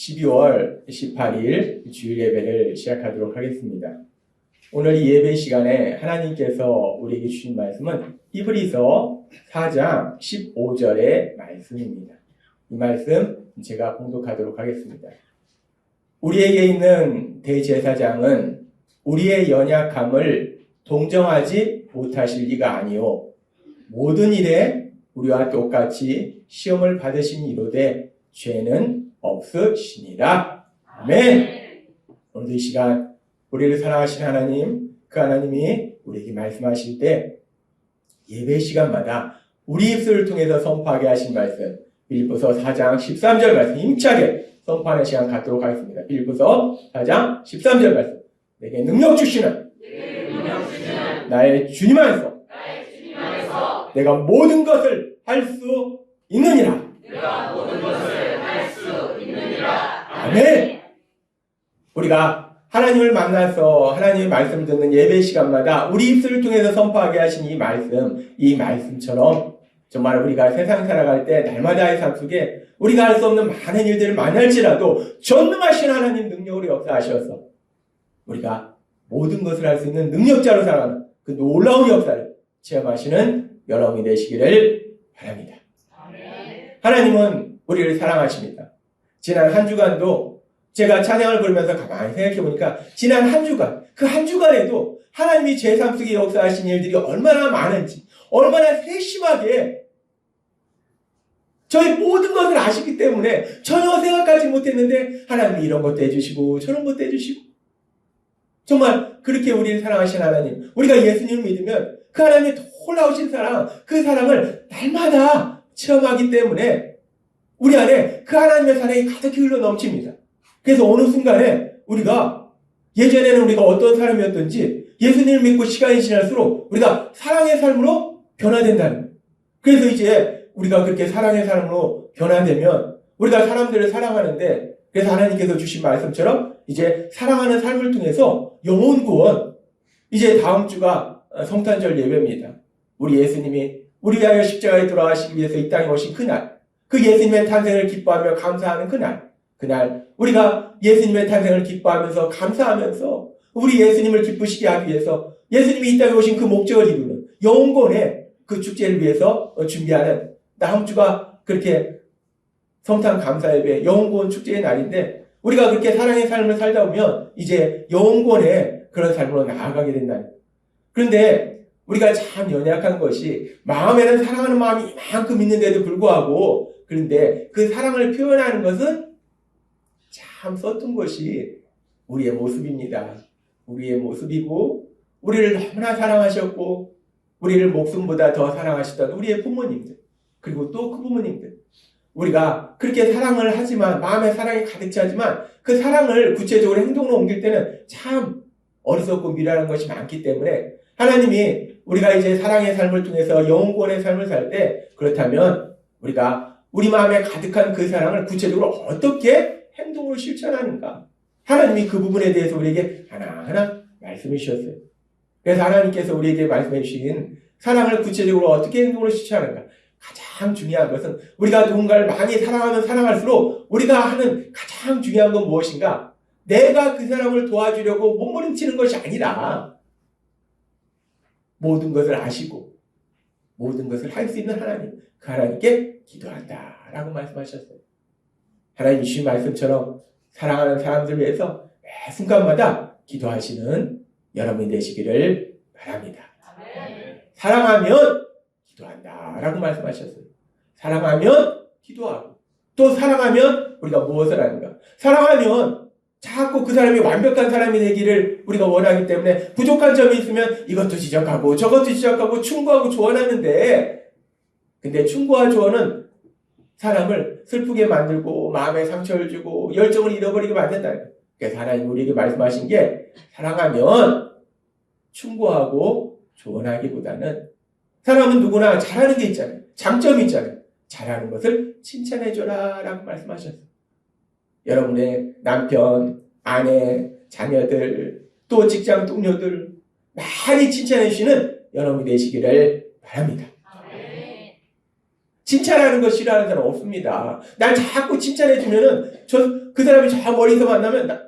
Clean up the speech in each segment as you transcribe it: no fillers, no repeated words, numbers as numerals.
12월 18일 주일 예배를 시작하도록 하겠습니다. 오늘 이 예배 시간에 하나님께서 우리에게 주신 말씀은 히브리서 4장 15절의 말씀입니다. 이 말씀 제가 봉독하도록 하겠습니다. 우리에게 있는 대제사장은 우리의 연약함을 동정하지 못하실 리가 아니요 모든 일에 우리와 똑같이 시험을 받으신 이로되 죄는 없으시니라. 아멘. 오늘 이 시간 우리를 사랑하신 하나님, 그 하나님이 우리에게 말씀하실 때 예배 시간마다 우리 입술을 통해서 선포하게 하신 말씀, 빌립보서 4장 13절 말씀 힘차게 선포하는 시간 갖도록 하겠습니다. 빌립보서 4장 13절 말씀. 내게 능력 주시는 나의 주님 안에서 내가 모든 것을 할 수 있느니라. 아멘. 우리가 하나님을 만나서 하나님의 말씀을 듣는 예배 시간마다 우리 입술을 통해서 선포하게 하신 이 말씀처럼 정말 우리가 세상 살아갈 때 날마다의 삶 속에 우리가 할 수 없는 많은 일들을 만날지라도 전능하신 하나님 능력으로 역사하셔서 우리가 모든 것을 할 수 있는 능력자로 살아가는 그 놀라운 역사를 체험하시는 여러분이 되시기를 바랍니다. 하나님은 우리를 사랑하십니다. 지난 한 주간도 제가 찬양을 부르면서 가만히 생각해 보니까 지난 한 주간, 그 한 주간에도 하나님이 제 삶 속에 역사하신 일들이 얼마나 많은지, 얼마나 세심하게 저희 모든 것을 아시기 때문에 전혀 생각하지 못했는데 하나님이 이런 것도 해주시고 저런 것도 해주시고 정말 그렇게 우리를 사랑하신 하나님, 우리가 예수님을 믿으면 그 하나님의 놀라우신 사랑, 그 사랑을 날마다 체험하기 때문에 우리 안에 그 하나님의 사랑이 가득히 흘러 넘칩니다. 그래서 어느 순간에 예전에는 우리가 어떤 사람이었던지 예수님을 믿고 시간이 지날수록 우리가 사랑의 삶으로 변화된다는 거예요. 그래서 이제 우리가 그렇게 사랑의 삶으로 변화되면 우리가 사람들을 사랑하는데, 그래서 하나님께서 주신 말씀처럼 이제 사랑하는 삶을 통해서 영혼 구원, 이제 다음 주가 성탄절 예배입니다. 우리 예수님이 우리 위하여 십자가에 돌아가시기 위해서 이 땅에 오신 그날, 그 예수님의 탄생을 기뻐하며 감사하는 그날 우리가 예수님의 탄생을 기뻐하면서 감사하면서 우리 예수님을 기쁘시게 하기 위해서 예수님이 이 땅에 오신 그 목적을 이루는 영혼의 그 축제를 위해서 준비하는 다음 주가 그렇게 성탄 감사예배 영혼구원 축제의 날인데, 우리가 그렇게 사랑의 삶을 살다 보면 이제 영혼구원의 그런 삶으로 나아가게 된다는 거예요. 그런데 우리가 참 연약한 것이 마음에는 사랑하는 마음이 이만큼 있는데도 불구하고, 그런데 그 사랑을 표현하는 것은 참 서툰 것이 우리의 모습입니다. 우리의 모습이고, 우리를 너무나 사랑하셨고 우리를 목숨보다 더 사랑하시던 우리의 부모님들, 그리고 또 그 부모님들, 우리가 그렇게 사랑을 하지만, 마음에 사랑이 가득 차지만 그 사랑을 구체적으로 행동으로 옮길 때는 참 어리석고 미련한 것이 많기 때문에 하나님이 우리가 이제 사랑의 삶을 통해서 영혼구원의 삶을 살 때, 그렇다면 우리가 우리 마음에 가득한 그 사랑을 구체적으로 어떻게 행동으로 실천하는가, 하나님이 그 부분에 대해서 우리에게 하나하나 말씀해 주셨어요. 그래서 하나님께서 우리에게 말씀해 주신 사랑을 구체적으로 어떻게 행동으로 실천하는가, 가장 중요한 것은 우리가 누군가를 많이 사랑하면 사랑할수록 우리가 하는 가장 중요한 건 무엇인가, 내가 그 사람을 도와주려고 몸부림치는 것이 아니라 모든 것을 아시고 모든 것을 할 수 있는 하나님, 그 하나님께 기도한다라고 말씀하셨어요. 하나님 주신 말씀처럼 사랑하는 사람들을 위해서 매 순간마다 기도하시는 여러분이 되시기를 바랍니다. 사랑하면 기도한다라고 말씀하셨어요. 사랑하면 기도하고, 또 사랑하면 우리가 무엇을 하는가, 사랑하면 자꾸 그 사람이 완벽한 사람이 되기를 우리가 원하기 때문에 부족한 점이 있으면 이것도 지적하고 저것도 지적하고 충고하고 조언하는데, 근데 충고와 조언은 사람을 슬프게 만들고 마음에 상처를 주고 열정을 잃어버리게 만든다. 그래서 하나님 우리에게 말씀하신 게, 사랑하면 충고하고 조언하기보다는, 사람은 누구나 잘하는 게 있잖아요. 장점이 있잖아요. 잘하는 것을 칭찬해줘라 라고 말씀하셨어요. 여러분의 남편, 아내, 자녀들, 또 직장 동료들 많이 칭찬해 주시는 여러분이 되시기를 바랍니다. 칭찬하는 거 싫어하는 사람 없습니다. 날 자꾸 칭찬해주면은, 그 사람이 저 멀리서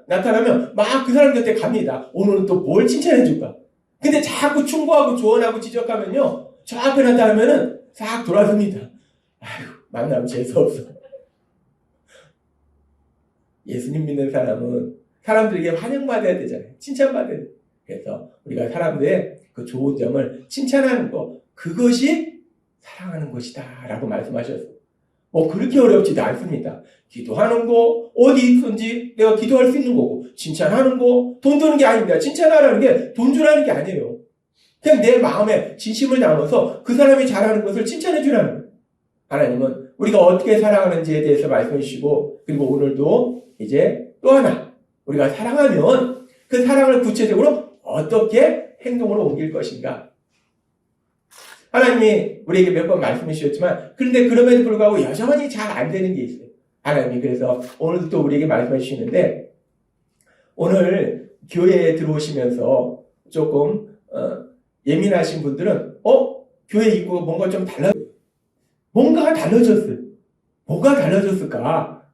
나타나면 막 그 사람 곁에 갑니다. 오늘은 또 뭘 칭찬해줄까? 근데 자꾸 충고하고 조언하고 지적하면요, 저 앞에 나타나면은 싹 돌아섭니다. 아휴, 만나면 재수없어. 예수님 믿는 사람은 사람들에게 환영받아야 되잖아요. 칭찬받아야 돼요. 그래서 우리가 사람들의 그 좋은 점을 칭찬하는 거, 그것이 사랑하는 것이다 라고 말씀하셨어요. 그렇게 어렵지도 않습니다. 기도하는 거, 어디 있든지 내가 기도할 수 있는 거고, 칭찬하는 거, 돈 드는 게 아닙니다. 칭찬하라는 게 돈 주라는 게 아니에요. 그냥 내 마음에 진심을 담아서 그 사람이 잘하는 것을 칭찬해 주라는 거예요. 하나님은 우리가 어떻게 사랑하는지에 대해서 말씀해 주시고, 그리고 오늘도 이제 또 하나, 우리가 사랑하면 그 사랑을 구체적으로 어떻게 행동으로 옮길 것인가. 하나님이 우리에게 몇 번 말씀해 주셨지만, 그런데 그럼에도 불구하고 여전히 잘 안 되는 게 있어요. 하나님이 그래서 오늘도 또 우리에게 말씀해 주시는데, 오늘 교회에 들어오시면서 조금 예민하신 분들은 교회 입고 뭔가 좀 뭔가가 달라졌어요. 뭐가 달라졌을까?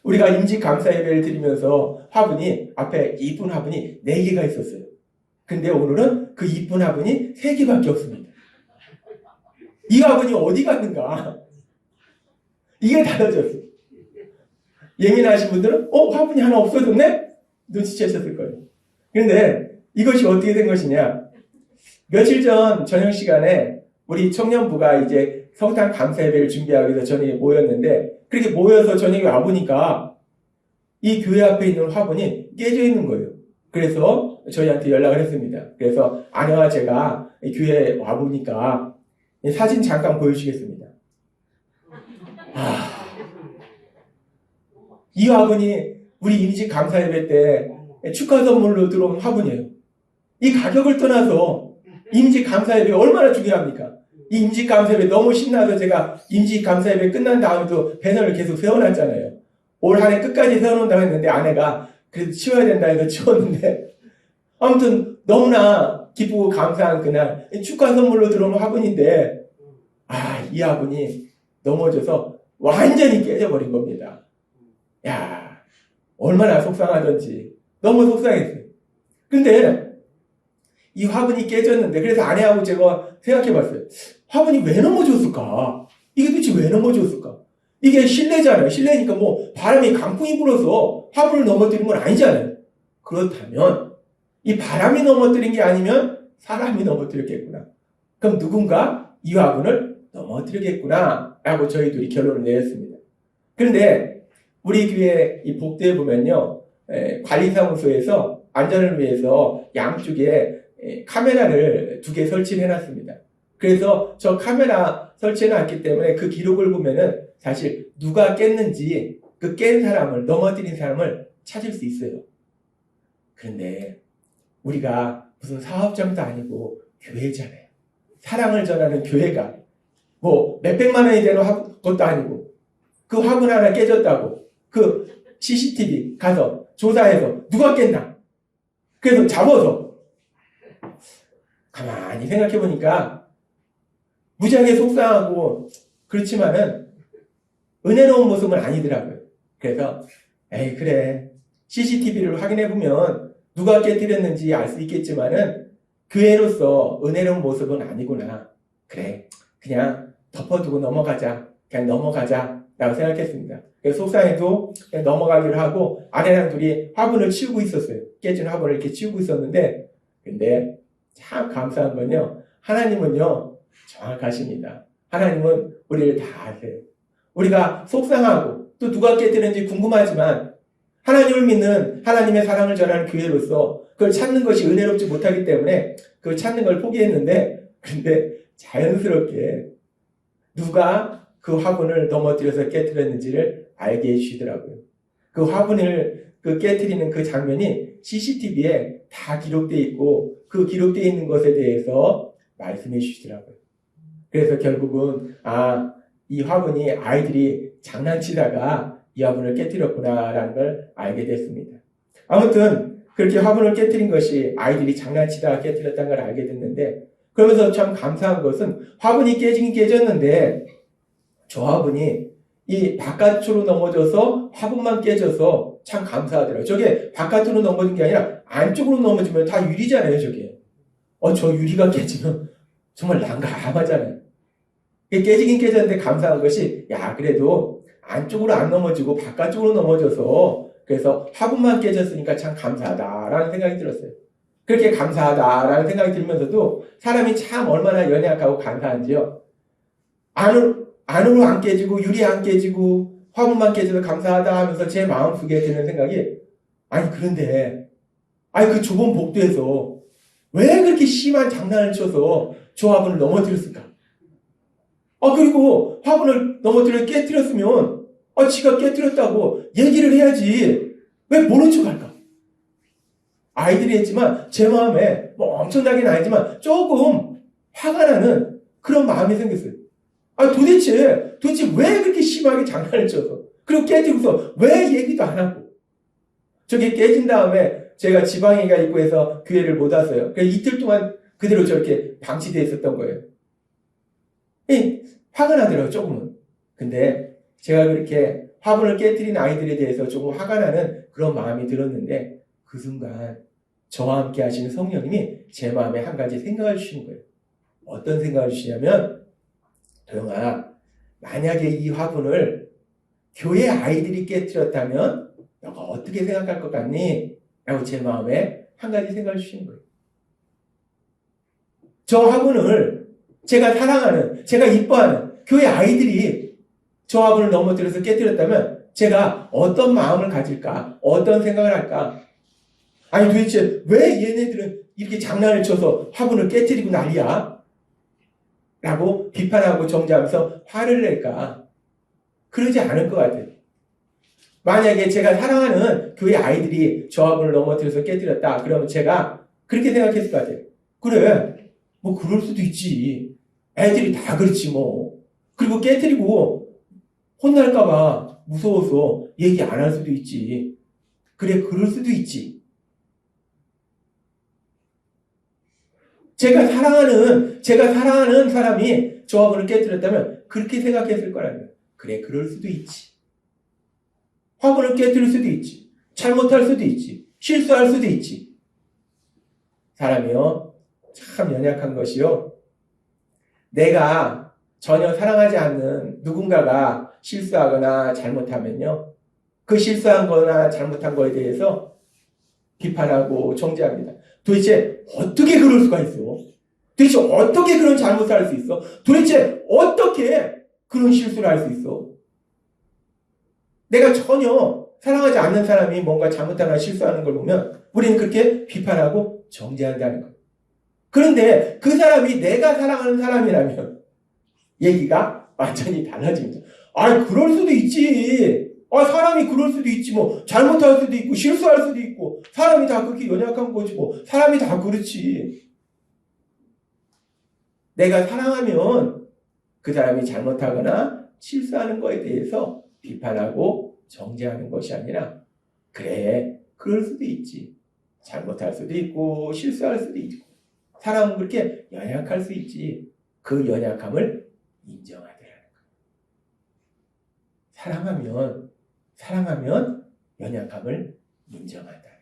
우리가 임직 감사 예배를 드리면서 화분이 앞에 이쁜 화분이 4개가 있었어요. 근데 오늘은 그 이쁜 화분이 3개밖에 없습니다. 이 화분이 어디 갔는가? 이게 달라졌어요. 예민하신 분들은 화분이 하나 없어졌네? 눈치채셨을 거예요. 그런데 이것이 어떻게 된 것이냐? 며칠 전 저녁 시간에 우리 청년부가 이제 성탄 감사 예배를 준비하기 위해서 저녁에 모였는데, 그렇게 모여서 저녁에 와보니까 이 교회 앞에 있는 화분이 깨져 있는 거예요. 그래서 저희한테 연락을 했습니다. 그래서 아내와 제가 이 교회에 와보니까 사진 잠깐 보여주시겠습니다. 이 화분이 우리 임직 감사 예배 때 축하 선물로 들어온 화분이에요. 이 가격을 떠나서 임직 감사 예배 얼마나 중요합니까? 이 임직 감사 예배 너무 신나서 제가 임직 감사 예배 끝난 다음에도 배너를 계속 세워놨잖아요. 올 한 해 끝까지 세워놓는다고 했는데 아내가 그래도 치워야 된다 해서 치웠는데, 아무튼 너무나 기쁘고 감사한 그날 축하 선물로 들어온 화분인데, 이 화분이 넘어져서 완전히 깨져버린 겁니다. 야, 얼마나 속상하던지. 너무 속상했어요. 근데 이 화분이 깨졌는데, 그래서 아내하고 제가 생각해봤어요. 화분이 왜 넘어졌을까? 이게 도대체 왜 넘어졌을까? 이게 실내잖아요. 실내니까 뭐 바람이 강풍이 불어서 화분을 넘어뜨린 건 아니잖아요. 그렇다면 이 바람이 넘어뜨린 게 아니면 사람이 넘어뜨렸겠구나. 그럼 누군가 이 화분을 넘어뜨리겠구나 라고 저희 둘이 결론을 내렸습니다. 그런데 우리 교회 이 복도에 보면요, 관리사무소에서 안전을 위해서 양쪽에 카메라를 2개 설치를 해놨습니다. 그래서 저 카메라 설치해놨기 때문에 그 기록을 보면은 사실 누가 깼는지 그 깬 사람을, 넘어뜨린 사람을 찾을 수 있어요. 그런데 우리가 무슨 사업장도 아니고 교회잖아요. 사랑을 전하는 교회가 뭐 몇백만 원이 되는 것도 아니고, 그 화분 하나 깨졌다고 그 CCTV 가서 조사해서 누가 깼나? 그래서 잡아서 가만히 생각해 보니까 무지하게 속상하고 그렇지만은 은혜로운 모습은 아니더라고요. 그래서 그래, CCTV를 확인해 보면 누가 깨뜨렸는지 알 수 있겠지만은 교회로서 은혜로운 모습은 아니구나. 그래, 그냥 덮어두고 넘어가자. 그냥 넘어가자 라고 생각했습니다. 그래서 속상해도 그냥 넘어가기로 하고 아내랑 둘이 화분을 치우고 있었어요. 깨진 화분을 이렇게 치우고 있었는데, 근데 참 감사한 건요, 하나님은요 정확하십니다. 하나님은 우리를 다 아세요. 우리가 속상하고 또 누가 깨뜨렸는지 궁금하지만 하나님을 믿는, 하나님의 사랑을 전하는 교회로서 그걸 찾는 것이 은혜롭지 못하기 때문에 그걸 찾는 걸 포기했는데, 근데 자연스럽게 누가 그 화분을 넘어뜨려서 깨뜨렸는지를 알게 해주시더라고요. 그 화분을 깨뜨리는 그 장면이 CCTV에 다 기록되어 있고, 그 기록되어 있는 것에 대해서 말씀해 주시더라고요. 그래서 결국은 이 화분이 아이들이 장난치다가 이 화분을 깨뜨렸구나라는 걸 알게 됐습니다. 아무튼 그렇게 화분을 깨뜨린 것이 아이들이 장난치다가 깨뜨렸다는 걸 알게 됐는데, 그러면서 참 감사한 것은 화분이 깨지긴 깨졌는데 조합원이 이 바깥으로 넘어져서 화분만 깨져서 참 감사하더라고요. 저게 바깥으로 넘어진 게 아니라 안쪽으로 넘어지면 다 유리잖아요, 저게. 저 유리가 깨지면 정말 난감하잖아요. 깨지긴 깨졌는데 감사한 것이, 야, 그래도 안쪽으로 안 넘어지고 바깥쪽으로 넘어져서 그래서 화분만 깨졌으니까 참 감사하다라는 생각이 들었어요. 그렇게 감사하다라는 생각이 들면서도 사람이 참 얼마나 연약하고 감사한지요. 안으로 안 깨지고 유리 안 깨지고 화분만 깨져도 감사하다 하면서 제 마음속에 드는 생각이, 그런데 그 좁은 복도에서 왜 그렇게 심한 장난을 쳐서 저 화분을 넘어뜨렸을까? 그리고 화분을 깨뜨렸으면 지가 깨뜨렸다고 얘기를 해야지. 왜 모른 척 할까? 아이들이 했지만 제 마음에 뭐 엄청나게는 아니지만 조금 화가 나는 그런 마음이 생겼어요. 도대체 왜 그렇게 심하게 장난을 쳐서, 그리고 깨뜨리고서 왜 얘기도 안 하고. 저게 깨진 다음에 제가 지방이가 있고 해서 교회를 못 왔어요. 그래서 이틀 동안 그대로 저렇게 방치되어 있었던 거예요. 화가 나더라고요, 조금은. 근데 제가 그렇게 화분을 깨뜨린 아이들에 대해서 조금 화가 나는 그런 마음이 들었는데, 그 순간 저와 함께 하시는 성령님이 제 마음에 한 가지 생각을 주시는 거예요. 어떤 생각을 주시냐면, 도영아, 만약에 이 화분을 교회 아이들이 깨뜨렸다면 너가 어떻게 생각할 것 같니? 라고 제 마음에 한 가지 생각을 주시는 거예요. 저 화분을 제가 사랑하는, 제가 이뻐하는 교회 아이들이 저 화분을 넘어뜨려서 깨뜨렸다면 제가 어떤 마음을 가질까? 어떤 생각을 할까? 도대체 왜 얘네들은 이렇게 장난을 쳐서 화분을 깨뜨리고 난리야? 라고 비판하고 정죄하면서 화를 낼까? 그러지 않을 것 같아요. 만약에 제가 사랑하는 교회 아이들이 저 화분을 넘어뜨려서 깨뜨렸다. 그러면 제가 그렇게 생각했을 것 같아요. 그래, 뭐 그럴 수도 있지. 애들이 다 그렇지 뭐. 그리고 깨뜨리고 혼날까봐 무서워서 얘기 안 할 수도 있지. 그래, 그럴 수도 있지. 제가 사랑하는 사람이 저 화분을 깨뜨렸다면 그렇게 생각했을 거라는 거예요. 그래, 그럴 수도 있지. 화분을 깨뜨릴 수도 있지. 잘못할 수도 있지. 실수할 수도 있지. 사람이요, 참 연약한 것이요. 내가 전혀 사랑하지 않는 누군가가 실수하거나 잘못하면요, 그 실수한 거나 잘못한 거에 대해서 비판하고 정죄합니다. 도대체 어떻게 그럴 수가 있어? 도대체 어떻게 그런 잘못을 할 수 있어? 도대체 어떻게 그런 실수를 할 수 있어? 내가 전혀 사랑하지 않는 사람이 뭔가 잘못하거나 실수하는 걸 보면 우리는 그렇게 비판하고 정죄한다는 거예요. 그런데 그 사람이 내가 사랑하는 사람이라면 얘기가 완전히 달라집니다. 그럴 수도 있지. 사람이 그럴 수도 있지 뭐. 잘못할 수도 있고 실수할 수도 있고 사람이 다 그렇게 연약한 거지 뭐. 사람이 다 그렇지. 내가 사랑하면 그 사람이 잘못하거나 실수하는 거에 대해서 비판하고 정죄하는 것이 아니라, 그래, 그럴 수도 있지. 잘못할 수도 있고 실수할 수도 있고 사람은 그렇게 연약할 수 있지. 그 연약함을 인정하더라는 거예요. 사랑하면 연약함을 인정한다는 거예요.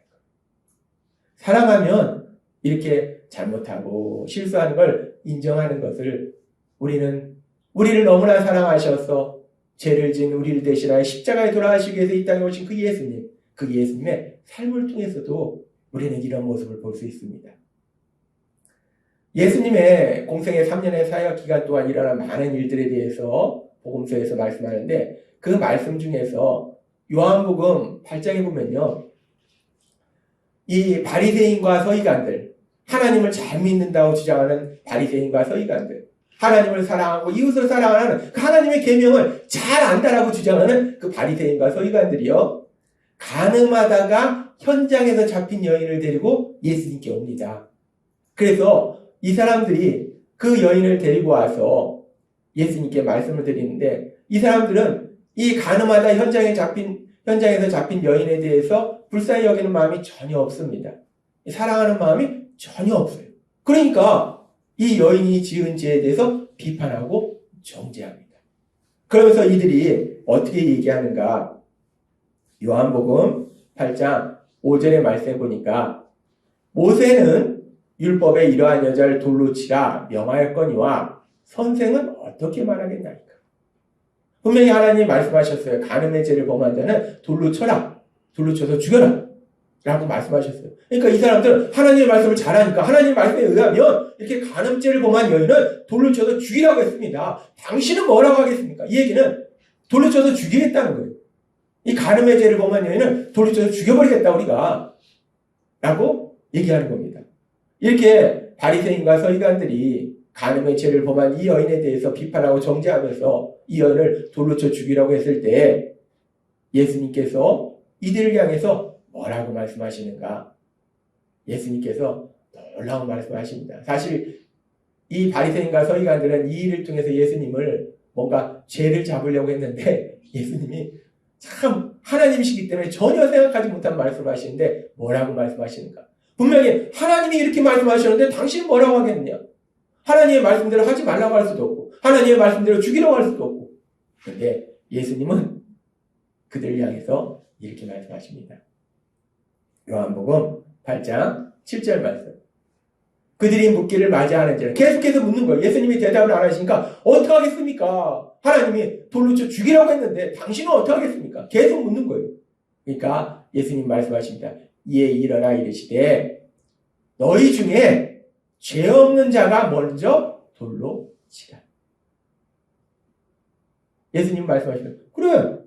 사랑하면 이렇게 잘못하고 실수하는 걸 인정하는 것을, 우리를 너무나 사랑하셔서 죄를 지은 우리를 대신하여 십자가에 돌아가시기 위해서 이 땅에 오신 그 예수님의 삶을 통해서도 우리는 이런 모습을 볼 수 있습니다. 예수님의 공생의 3년의 사역 기간 동안 일어난 많은 일들에 대해서 복음서에서 말씀하는데, 그 말씀 중에서 요한복음 8장에 보면요, 이 바리새인과 서기관들, 하나님을 잘 믿는다고 주장하는 바리새인과 서기관들, 하나님을 사랑하고 이웃을 사랑하는 그 하나님의 계명을 잘 안다라고 주장하는 그 바리새인과 서기관들이요, 간음하다가 현장에서 잡힌 여인을 데리고 예수님께 옵니다. 그래서 이 사람들이 그 여인을 데리고 와서 예수님께 말씀을 드리는데, 이 사람들은 이 간음하다 현장에서 잡힌 여인에 대해서 불쌍히 여기는 마음이 전혀 없습니다. 사랑하는 마음이 전혀 없어요. 그러니까 이 여인이 지은 죄에 대해서 비판하고 정죄합니다. 그러면서 이들이 어떻게 얘기하는가? 요한복음 8장 5절의 말씀에 보니까 모세는 율법에 이러한 여자를 돌로 치라 명하였거니와 선생은 어떻게 말하겠나이까? 분명히 하나님이 말씀하셨어요. 간음의 죄를 범한 자는 돌로 쳐라. 돌로 쳐서 죽여라. 라고 말씀하셨어요. 그러니까 이 사람들은 하나님의 말씀을 잘하니까 하나님의 말씀에 의하면 이렇게 간음죄를 범한 여인은 돌로 쳐서 죽이라고 했습니다. 당신은 뭐라고 하겠습니까? 이 얘기는 돌로 쳐서 죽이겠다는 거예요. 이 간음의 죄를 범한 여인은 돌로 쳐서 죽여버리겠다 우리가 라고 얘기하는 겁니다. 이렇게 바리새인과 서기관들이 간음의 죄를 범한 이 여인에 대해서 비판하고 정죄하면서 이 여인을 돌로 쳐 죽이라고 했을 때 예수님께서 이들을 향해서 뭐라고 말씀하시는가? 예수님께서 놀라운 말씀하십니다. 사실 이 바리새인과 서기관들은 이 일을 통해서 예수님을 뭔가 죄를 잡으려고 했는데 예수님이 참 하나님이시기 때문에 전혀 생각하지 못한 말씀을 하시는데 뭐라고 말씀하시는가? 분명히 하나님이 이렇게 말씀하셨는데 당신은 뭐라고 하겠느냐? 하나님의 말씀대로 하지 말라고 할 수도 없고 하나님의 말씀대로 죽이라고 할 수도 없고 그런데 예수님은 그들을 향해서 이렇게 말씀하십니다. 요한복음 8장 7절 말씀. 그들이 묻기를 맞이하는지라 계속해서 묻는 거예요. 예수님이 대답을 안 하시니까 어떻게 하겠습니까? 하나님이 돌로 쳐 죽이라고 했는데 당신은 어떻게 하겠습니까? 계속 묻는 거예요. 그러니까 예수님 말씀하십니다. 이에 일어나 이르시되 너희 중에 죄 없는 자가 먼저 돌로 치라. 예수님 말씀하시면 그래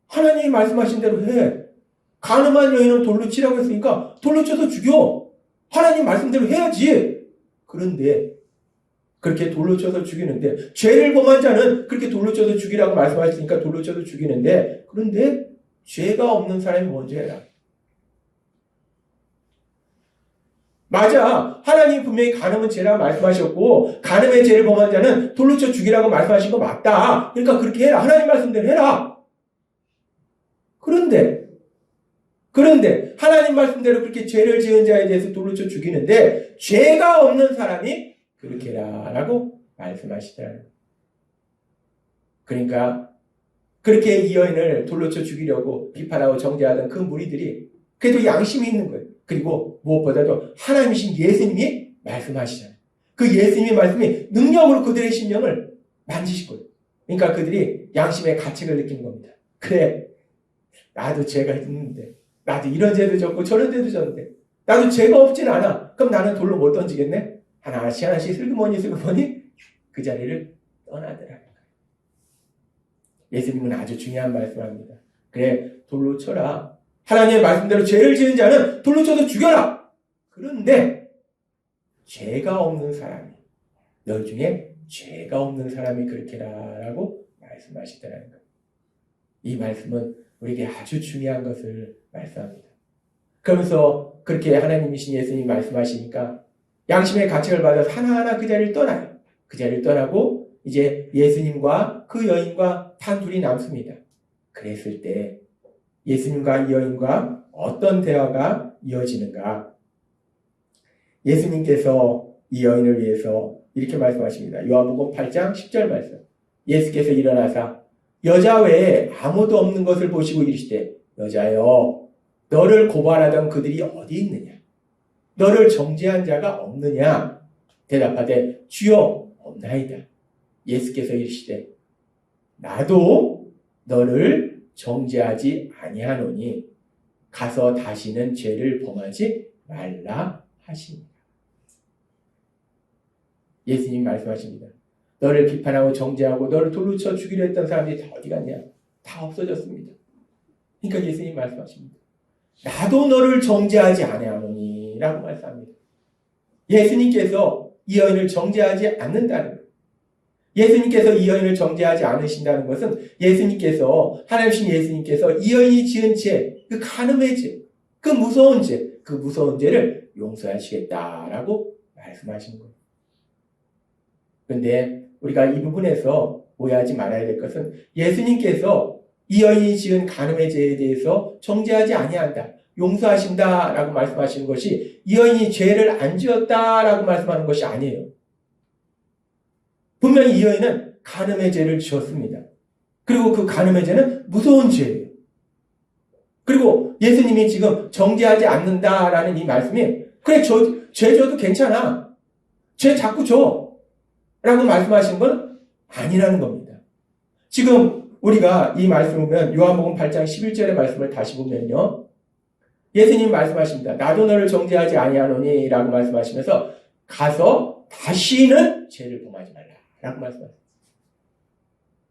하나님이 말씀하신 대로 해. 간음한 여인은 돌로 치라고 했으니까 돌로 쳐서 죽여. 하나님 말씀대로 해야지. 그런데 그렇게 돌로 쳐서 죽이는데 죄를 범한 자는 그렇게 돌로 쳐서 죽이라고 말씀하시니까 돌로 쳐서 죽이는데 그런데 죄가 없는 사람이 먼저 해라. 맞아. 하나님 분명히 간음은 죄라고 말씀하셨고 간음의 죄를 범한 자는 돌로 쳐 죽이라고 말씀하신 거 맞다. 그러니까 그렇게 해라. 하나님 말씀대로 해라. 그런데 하나님 말씀대로 그렇게 죄를 지은 자에 대해서 돌로 쳐 죽이는데 죄가 없는 사람이 그렇게 해라 라고 말씀하시더라고요. 그러니까 그렇게 이 여인을 돌로 쳐 죽이려고 비판하고 정죄하던 그 무리들이 그래도 양심이 있는 거예요. 그리고 무엇보다도 하나님이신 예수님이 말씀하시잖아요. 그 예수님의 말씀이 능력으로 그들의 심령을 만지실 거예요. 그러니까 그들이 양심의 가책을 느끼는 겁니다. 그래, 나도 죄가 있는데 나도 이런 죄도 졌고 저런 죄도 졌는데 나도 죄가 없진 않아. 그럼 나는 돌로 못 던지겠네? 하나씩 슬그머니 그 자리를 떠나더라. 예수님은 아주 중요한 말씀을 합니다. 그래, 돌로 쳐라. 하나님의 말씀대로 죄를 지은 자는 돌로 쳐서 죽여라. 그런데 죄가 없는 사람이 너희 중에 죄가 없는 사람이 그렇게 라고 말씀하시더라는 거예요. 이 말씀은 우리에게 아주 중요한 것을 말씀합니다. 그러면서 그렇게 하나님이신 예수님이 말씀하시니까 양심의 가책을 받아서 하나하나 그 자리를 떠나요. 그 자리를 떠나고 이제 예수님과 그 여인과 단둘이 남습니다. 그랬을 때 예수님과 이 여인과 어떤 대화가 이어지는가? 예수님께서 이 여인을 위해서 이렇게 말씀하십니다. 요한복음 8장 10절 말씀. 예수께서 일어나사 여자 외에 아무도 없는 것을 보시고 이르시되 여자여 너를 고발하던 그들이 어디 있느냐? 너를 정죄한 자가 없느냐? 대답하되 주여 없나이다. 예수께서 이르시되 나도 너를 정죄하지 아니하노니 가서 다시는 죄를 범하지 말라 하십니다. 예수님 말씀하십니다. 너를 비판하고 정죄하고 너를 돌로 쳐 죽이려 했던 사람들이 다 어디 갔냐? 다 없어졌습니다. 그러니까 예수님 말씀하십니다. 나도 너를 정죄하지 아니하노니 라고 말씀합니다. 예수님께서 이 여인을 정죄하지 않는다는 거예요. 예수님께서 이 여인을 정죄하지 않으신다는 것은 예수님께서 하나님신 예수님께서 이 여인이 지은 죄, 그 간음의 죄, 그 무서운 죄를 용서하시겠다라고 말씀하시는 거예요. 그런데 우리가 이 부분에서 오해하지 말아야 될 것은 예수님께서 이 여인이 지은 간음의 죄에 대해서 정죄하지 아니한다, 용서하신다라고 말씀하시는 것이 이 여인이 죄를 안 지었다라고 말씀하는 것이 아니에요. 분명히 이 여인은 간음의 죄를 지었습니다. 그리고 그 간음의 죄는 무서운 죄예요. 그리고 예수님이 지금 정죄하지 않는다라는 이 말씀이 그래 죄 줘도 괜찮아. 죄 자꾸 줘. 라고 말씀하신 건 아니라는 겁니다. 지금 우리가 이 말씀을 보면 요한복음 8장 11절의 말씀을 다시 보면요. 예수님 말씀하십니다. 나도 너를 정죄하지 아니하노니 라고 말씀하시면서 가서 다시는 죄를 범하지 말라 라고 말씀하십니다.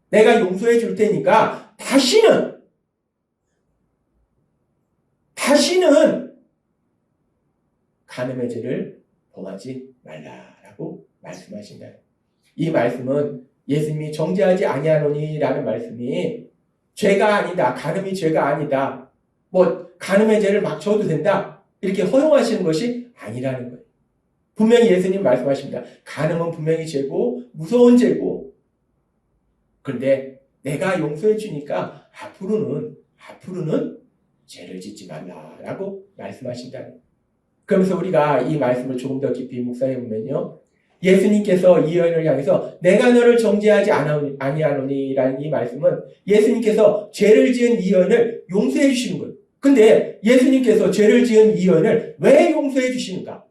내가 용서해 줄 테니까 다시는 간음의 죄를 범하지 말라라고 말씀하신다. 이 말씀은 예수님이 정죄하지 아니하노니라는 말씀이 죄가 아니다, 간음이 죄가 아니다, 뭐 간음의 죄를 막 져도 된다 이렇게 허용하시는 것이 아니라는 거예요. 분명히 예수님 말씀하십니다. 간음은 분명히 죄고 무서운 죄고 그런데 내가 용서해 주니까 앞으로는 죄를 짓지 말라라고 말씀하신다는 거예요. 그러면서 우리가 이 말씀을 조금 더 깊이 묵상해 보면요. 예수님께서 이 여인을 향해서 내가 너를 정죄하지 아니하노니라는 이 말씀은 예수님께서 죄를 지은 이 여인을 용서해 주시는 거예요. 근데 예수님께서 죄를 지은 이 여인을 왜 용서해 주시는가?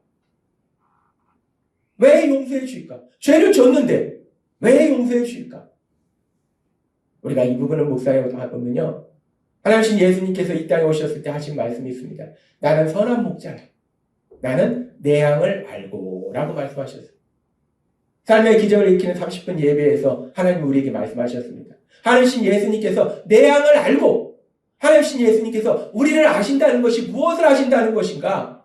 왜 용서해 주실까? 죄를 졌는데 왜 용서해 주실까? 우리가 이 부분을 묵상해 보면요. 하나님 예수님께서 이 땅에 오셨을 때 하신 말씀이 있습니다. 나는 선한 목자라. 나는 내 양을 알고 라고 말씀하셨어요. 삶의 기적을 일으키는 30분 예배에서 하나님 우리에게 말씀하셨습니다. 하나님 예수님께서 내 양을 알고 하나님 예수님께서 우리를 아신다는 것이 무엇을 아신다는 것인가?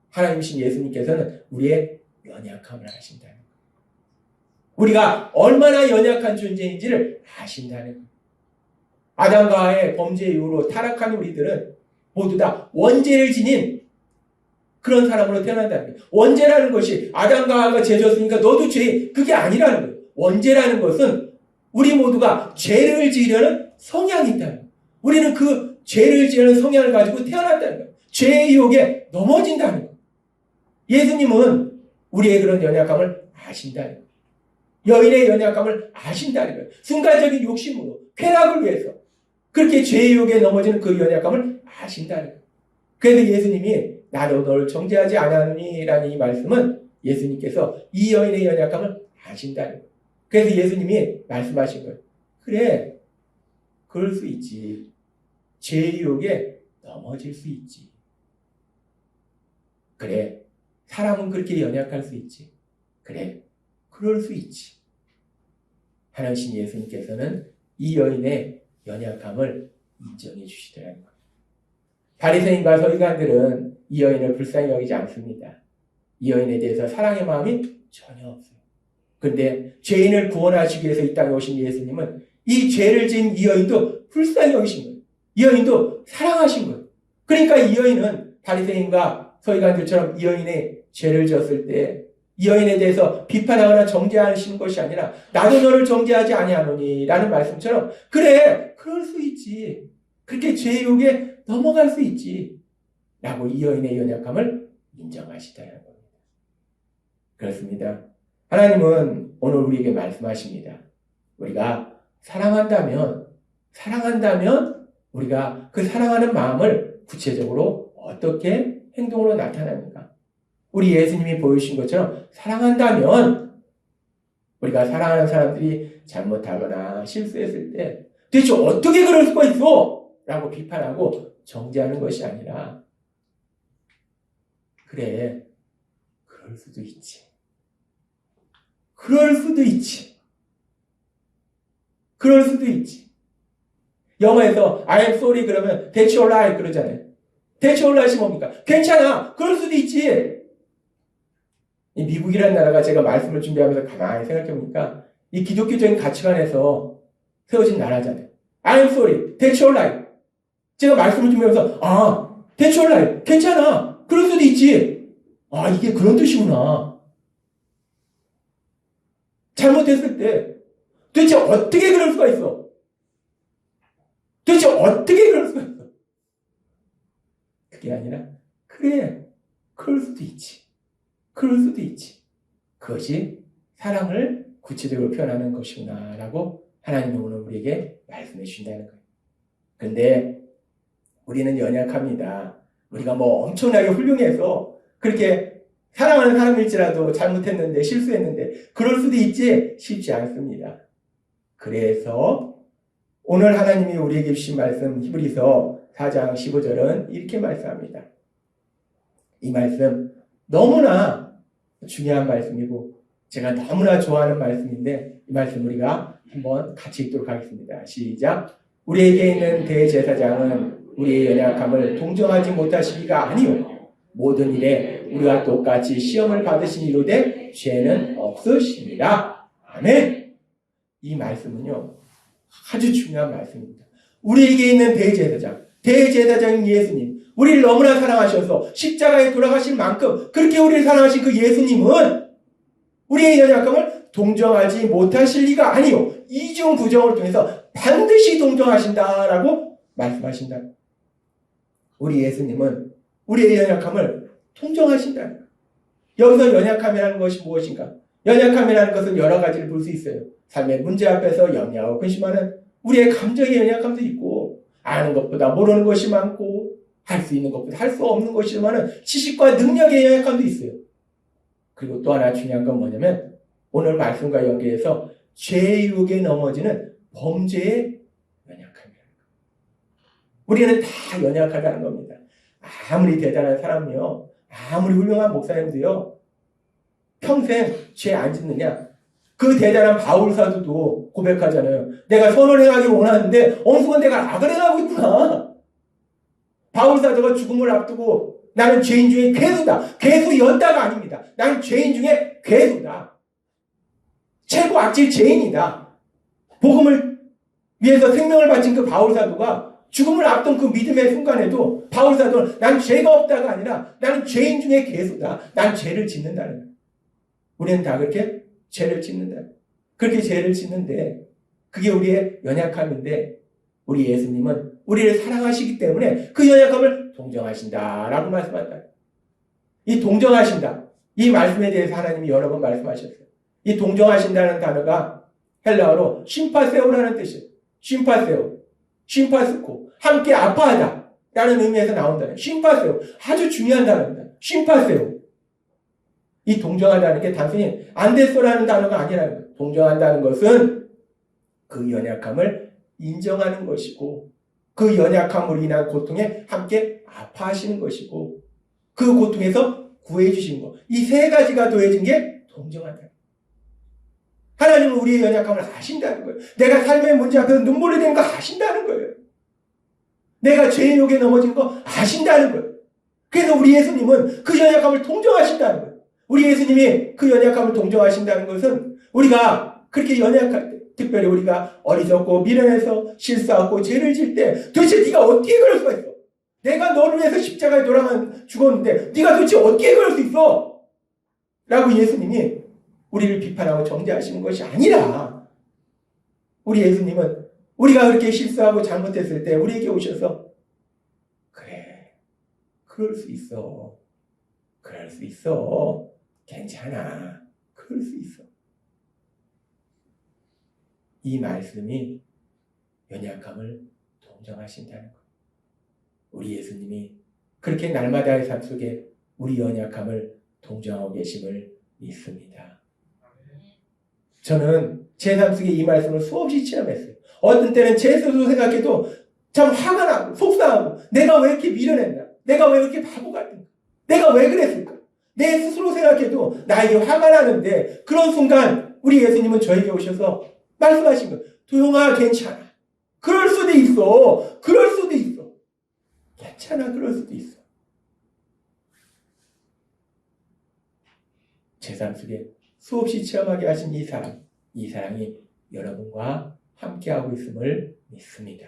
하나님 예수님께서는 우리의 연약함을 아신다는 거예요. 우리가 얼마나 연약한 존재인지를 아신다는 거예요. 아담과 하와의 범죄 이후로 타락한 우리들은 모두 다 원죄를 지닌 그런 사람으로 태어난다는 거예요. 원죄라는 것이 아담과 하와가 죄 졌으니까 너도 죄, 그게 아니라는 거예요. 원죄라는 것은 우리 모두가 죄를 지으려는 성향이 있다는 거예요. 우리는 그 죄를 지으려는 성향을 가지고 태어났다는 거예요. 죄의 유혹에 넘어진다는 거예요. 예수님은 우리의 그런 연약함을 아신다는 거예요. 여인의 연약함을 아신다는 거예요. 순간적인 욕심으로 쾌락을 위해서 그렇게 죄의 유혹에 넘어지는 그 연약함을 아신다는 거예요. 그래서 예수님이 나도 너를 정죄하지 않았느니라는 이 말씀은 예수님께서 이 여인의 연약함을 아신다는 거예요. 그래서 예수님이 말씀하신 거예요. 그래, 그럴 수 있지. 죄의 유혹에 넘어질 수 있지. 그래, 사람은 그렇게 연약할 수 있지. 그래, 그럴 수 있지. 하나님 예수님께서는 이 여인의 연약함을 인정해 주시더라는 거예요. 바리새인과 서기관들은 이 여인을 불쌍히 여기지 않습니다. 이 여인에 대해서 사랑의 마음이 전혀 없어요. 그런데 죄인을 구원하시기 위해서 이 땅에 오신 예수님은 이 죄를 지은 이 여인도 불쌍히 여기신 거예요. 이 여인도 사랑하신 거예요. 그러니까 이 여인은 바리새인과 서기관들처럼 이 여인의 죄를 지었을 때 이 여인에 대해서 비판하거나 정죄하시는 것이 아니라 나도 너를 정죄하지 아니하노니 라는 말씀처럼 그래, 그럴 수 있지. 그렇게 죄의 유혹에 넘어갈 수 있지. 라고 이 여인의 연약함을 인정하시다는 겁니다. 그렇습니다. 하나님은 오늘 우리에게 말씀하십니다. 우리가 사랑한다면 우리가 그 사랑하는 마음을 구체적으로 어떻게 행동으로 나타납니까? 우리 예수님이 보여주신 것처럼 사랑한다면 우리가 사랑하는 사람들이 잘못하거나 실수했을 때 대체 어떻게 그럴 수가 있어? 라고 비판하고 정죄하는 것이 아니라 그래, 그럴 수도 있지. 그럴 수도 있지. 그럴 수도 있지. 영어에서 I am sorry 그러면 That's alright 그러잖아요. That's alright이 뭡니까? 괜찮아. 그럴 수도 있지. 이 미국이라는 나라가 제가 말씀을 준비하면서 가만히 생각해보니까 이 기독교적인 가치관에서 세워진 나라잖아요. I am sorry. That's alright. 제가 말씀을 준비하면서 That's alright. 괜찮아. 그럴 수도 있지. 이게 그런 뜻이구나. 잘못했을 때 도대체 어떻게 그럴 수가 있어? 도대체 어떻게 그럴 수가 있어? 그게 아니라 그래, 그럴 수도 있지. 그럴 수도 있지. 그것이 사랑을 구체적으로 표현하는 것이구나 라고 하나님이 오늘 우리에게 말씀해 주신다는 거예요. 근데 우리는 연약합니다. 우리가 뭐 엄청나게 훌륭해서 그렇게 사랑하는 사람일지라도 잘못했는데 실수했는데 그럴 수도 있지 쉽지 않습니다. 그래서 오늘 하나님이 우리에게 주신 말씀 히브리서 4장 15절은 이렇게 말씀합니다. 이 말씀 너무나 중요한 말씀이고 제가 너무나 좋아하는 말씀인데 이 말씀 우리가 한번 같이 읽도록 하겠습니다. 시작. 우리에게 있는 대제사장은 우리의 연약함을 동정하지 못하시기가 아니요 모든 일에 우리가 똑같이 시험을 받으시니로되 죄는 없으십니다. 아멘. 이 말씀은요 아주 중요한 말씀입니다. 우리에게 있는 대제사장인 예수님, 우리를 너무나 사랑하셔서 십자가에 돌아가신 만큼 그렇게 우리를 사랑하신 그 예수님은 우리의 연약함을 동정하지 못하실 리가 아니요 이중 구정을 통해서 반드시 동정하신다라고 말씀하신다. 우리 예수님은 우리의 연약함을 동정하신다. 여기서 연약함이라는 것이 무엇인가? 연약함이라는 것은 여러 가지를 볼 수 있어요. 삶의 문제 앞에서 염려하고 근심하는 우리의 감정의 연약함도 있고 아는 것보다 모르는 것이 많고 할 수 있는 것보다 할 수 없는 것이 많은 지식과 능력의 연약함도 있어요. 그리고 또 하나 중요한 건 뭐냐면 오늘 말씀과 연계해서 죄의 유혹에 넘어지는 범죄의 연약함이에요. 우리는 다 연약하다는 겁니다. 아무리 대단한 사람이요, 아무리 훌륭한 목사님도요, 평생 죄 안 짓느냐? 그 대단한 바울 사도도 고백하잖아요. 내가 선을 행하기 원하는데 어느 순간 내가 악을 행하고 있구나. 바울 사도가 죽음을 앞두고 나는 죄인 중에 괴수다. 괴수였다가 아닙니다. 나는 죄인 중에 괴수다. 최고 악질 죄인이다. 복음을 위해서 생명을 바친 그 바울 사도가 죽음을 앞둔 그 믿음의 순간에도 바울 사도는 난 죄가 없다가 아니라 나는 죄인 중에 괴수다. 난 죄를 짓는다는 거예요. 우리는 다 그렇게 죄를 짓는다. 그렇게 죄를 짓는데 그게 우리의 연약함인데 우리 예수님은 우리를 사랑하시기 때문에 그 연약함을 동정하신다라고 말씀한다. 이 동정하신다. 이 말씀에 대해서 하나님이 여러 번 말씀하셨어요. 이 동정하신다는 단어가 헬라어로 심파세오라는 뜻이에요. 심파스코. 함께 아파하다. 라는 의미에서 나온다. 심파세오. 아주 중요한 단어입니다. 심파세오. 이 동정한다는 게 단순히 안데소라는 단어가 아니라는 거예요. 동정한다는 것은 그 연약함을 인정하는 것이고 그 연약함으로 인한 고통에 함께 아파하시는 것이고 그 고통에서 구해주시는 것. 이 세 가지가 더해진 게 동정한다. 하나님은 우리의 연약함을 아신다는 거예요. 내가 삶의 문제 앞에서 눈물이 되는 거 아신다는 거예요. 내가 죄의 욕에 넘어진 거 아신다는 거예요. 그래서 우리 예수님은 그 연약함을 동정하신다는 거예요. 우리 예수님이 그 연약함을 동정하신다는 것은 우리가 그렇게 연약할 때, 특별히 우리가 어리석고 미련해서 실수하고 죄를 질 때 도대체 네가 어떻게 그럴 수가 있어? 내가 너를 위해서 십자가에 죽었는데 네가 도대체 어떻게 그럴 수 있어? 라고 예수님이 우리를 비판하고 정죄하시는 것이 아니라 우리 예수님은 우리가 그렇게 실수하고 잘못했을 때 우리에게 오셔서 그래, 그럴 수 있어. 그럴 수 있어. 괜찮아. 그럴 수 있어. 이 말씀이 연약함을 동정하신다는 것. 우리 예수님이 그렇게 날마다의 삶 속에 우리 연약함을 동정하고 계심을 믿습니다. 저는 제 삶 속에 이 말씀을 수없이 체험했어요. 어떤 때는 제 스스로 생각해도 참 화가 나고 속상하고 내가 왜 이렇게 미련했나? 내가 왜 이렇게 바보 같은가? 내가 왜 그랬을까? 내 스스로 생각해도 나에게 화가 나는데 그런 순간 우리 예수님은 저에게 오셔서 말씀하신 거예요. 도영아 괜찮아. 그럴 수도 있어. 그럴 수도 있어. 괜찮아. 그럴 수도 있어. 제 삶 속에 수없이 체험하게 하신 이 사랑이 여러분과 함께하고 있음을 믿습니다.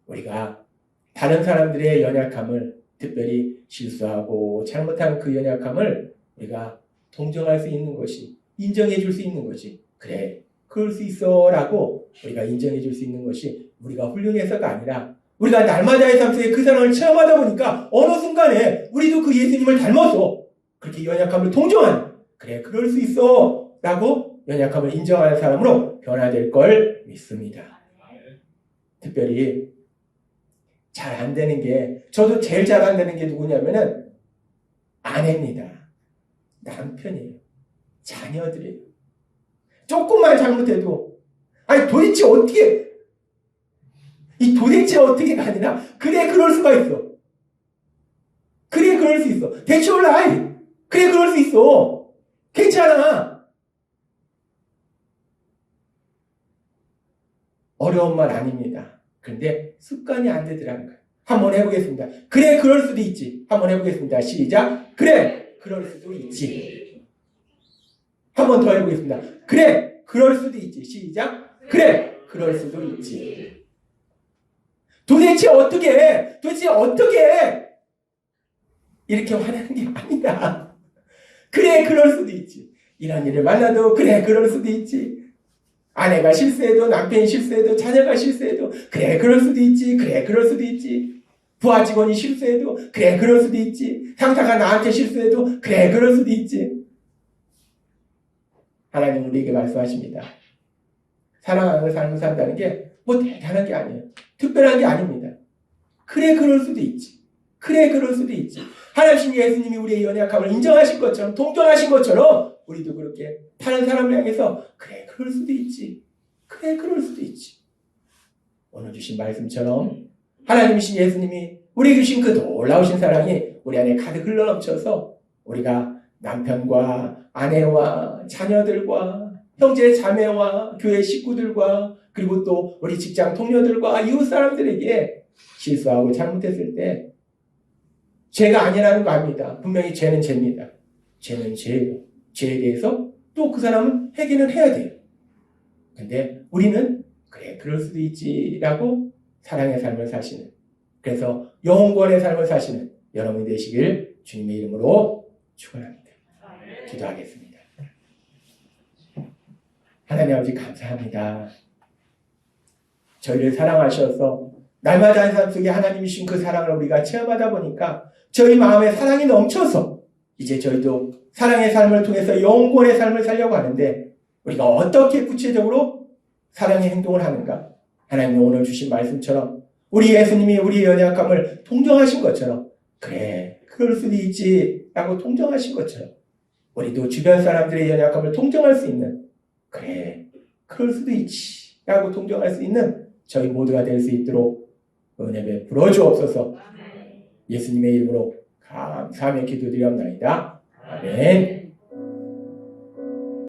우리가 다른 사람들의 연약함을 특별히 실수하고 잘못한 그 연약함을 우리가 동정할 수 있는 것이 인정해 줄 수 있는 것이 그래 그럴 수 있어 라고 우리가 인정해 줄 수 있는 것이 우리가 훌륭해서가 아니라 우리가 날마다의 삶 속에 그 사랑을 체험하다 보니까 어느 순간에 우리도 그 예수님을 닮아서 그렇게 연약함을 동정하는 그래 그럴 수 있어 라고 연약함을 인정하는 사람으로 변화될 걸 믿습니다. 특별히 잘 안 되는 게, 저도 제일 잘 안 되는 게 누구냐면은 아내입니다. 남편이에요. 자녀들이에요. 조금만 잘못해도, 아니 도대체 어떻게, 이 도대체 어떻게가 아니라, 그래 그럴 수가 있어. 그래 그럴 수 있어. That's your life. 그래 그럴 수 있어. 괜찮아. 어려운 말 아닙니다. 그런데 습관이 안 되더라는 거예요. 한번 해보겠습니다. 그래 그럴 수도 있지. 한번 해보겠습니다. 시작. 그래 그럴 수도 있지. 한번 더 해보겠습니다. 그래 그럴 수도 있지. 시작. 그래 그럴 수도 있지. 도대체 어떻게 이렇게 화내는 게 아니다. 그래 그럴 수도 있지. 이런 일을 만나도 그래 그럴 수도 있지. 아내가 실수해도, 남편이 실수해도, 자녀가 실수해도 그래 그럴 수도 있지. 그래 그럴 수도 있지. 부하 직원이 실수해도 그래 그럴 수도 있지. 상사가 나한테 실수해도 그래 그럴 수도 있지. 하나님 우리에게 말씀하십니다. 사랑하는 삶을 산다는 게 뭐 대단한 게 아니에요. 특별한 게 아닙니다. 그래 그럴 수도 있지. 그래 그럴 수도 있지. 하나님 예수님이 우리의 연약함을 인정하신 것처럼, 동정하신 것처럼 우리도 그렇게 다른 사람을 향해서 그래 그럴 수도 있지. 그래 그럴 수도 있지. 오늘 주신 말씀처럼 하나님이신 예수님이 우리에게 주신 그 놀라우신 사랑이 우리 안에 가득 흘러넘쳐서 우리가 남편과 아내와 자녀들과 형제 자매와 교회 식구들과 그리고 또 우리 직장 동료들과 이웃 사람들에게 실수하고 잘못했을 때 죄가 아니라는 거 압니다. 분명히 죄는 죄입니다. 죄는 죄예요. 죄에 대해서 또 그 사람은 회개는 해야 돼요. 근데 우리는 그래 그럴 수도 있지라고 사랑의 삶을 사시는, 그래서 영원의 삶을 사시는 여러분이 되시길 주님의 이름으로 축원합니다. 기도하겠습니다. 하나님 아버지 감사합니다. 저희를 사랑하셔서 날마다 한 삶 속에 하나님이 주신 그 사랑을 우리가 체험하다 보니까 저희 마음에 사랑이 넘쳐서 이제 저희도 사랑의 삶을 통해서 영원의 삶을 살려고 하는데 우리가 어떻게 구체적으로 사랑의 행동을 하는가? 하나님이 오늘 주신 말씀처럼 우리 예수님이 우리의 연약함을 동정하신 것처럼 그래 그럴 수도 있지 라고 동정하신 것처럼 우리도 주변 사람들의 연약함을 동정할 수 있는, 그래 그럴 수도 있지 라고 동정할 수 있는 저희 모두가 될 수 있도록 은혜 베풀어 주옵소서. 예수님의 이름으로 감사하며 기도드리옵나이다. 아멘.